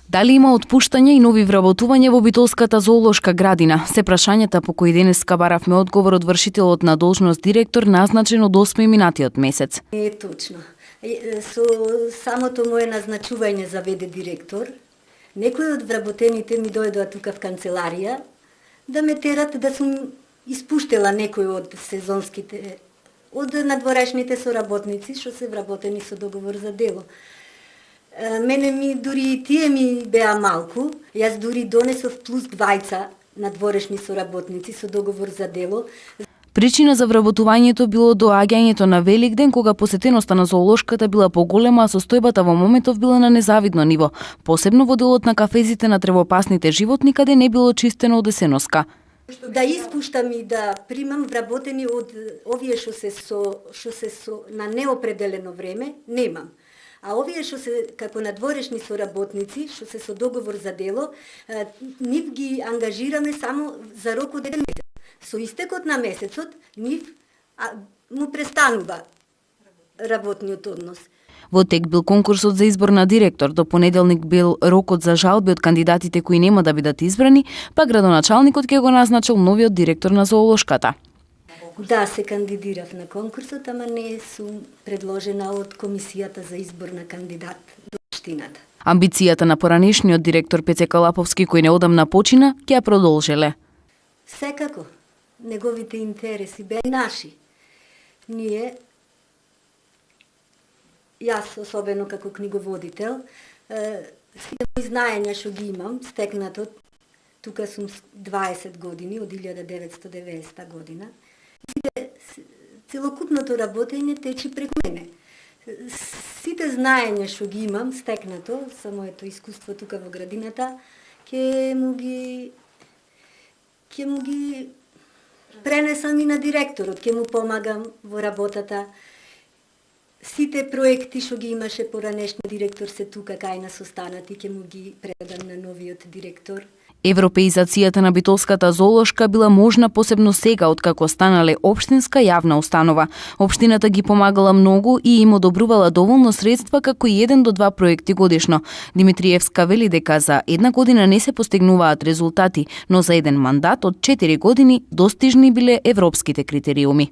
Дали има отпуштање и нови вработување во Битолската зоолошка градина? Се прашањата по кои денеска баравме одговор од вршителот на должност директор назначен од 8 минатиот месец. Не е точно. Со самото мое назначување за ВД директор, некои од вработените ми дојдоа тука в канцеларија да ме терат да сум испуштела некои од сезонските, од надворешните соработници што се вработени со договор за дело. Мене ми дури и тие ми беа малку, јас дури донесов плюс 2 надворешни соработници со договор за дело. Причина за вработувањето било доаѓањето на Великден, кога посетеноста на зоолошката била поголема, а состојбата во моментов била на незавидно ниво, посебно во делот на кафезите на тревопасните животни, каде не било чистено од есеноска. Да испуштам и да примам вработени од овие што се со на неопределено време, немам. А овие што се како надворешни соработници, што се со договор за дело, нив ги ангажираме само за рок од 1 месец. Со истекот на месецот, нив му престанува работниот однос. Во тек бил конкурсот за избор на директор, до понеделник бил рокот за жалби од кандидатите кои нема да бидат избрани, па градоначалникот ќе го назначил новиот директор на зоолошката. Да, се кандидирав на конкурсот, ама не сум предложена од комисијата за избор на кандидат до општината. Амбицијата на поранешниот директор Пеце Калаповски, кој неодамна почина, ќе ја продолжиле. Секако, неговите интереси беа наши. Ние, јас особено како книговодител, сите мои знаења што ги имам, стекнато, тука сум 20 години, од 1990 година, целокупното работење течи преку мене. Сите знаења што ги имам, стекнато, со моето искуство тука во градината, ќе му ги пренесам и на директорот, ќе му помагам во работата. Сите проекти што ги имаше поранешниот директор се тука кај нас останати, ќе му ги предам на новиот директор. Европеизацијата на Битолската зоолошка била можна посебно сега, откако станале општинска јавна установа. Општината ги помагала многу и им одобрувала доволно средства, како и 1 до 2 проекти годишно. Димитриевска вели дека за 1 година не се постигнуваат резултати, но за 1 мандат од 4 години достижни биле европските критериуми.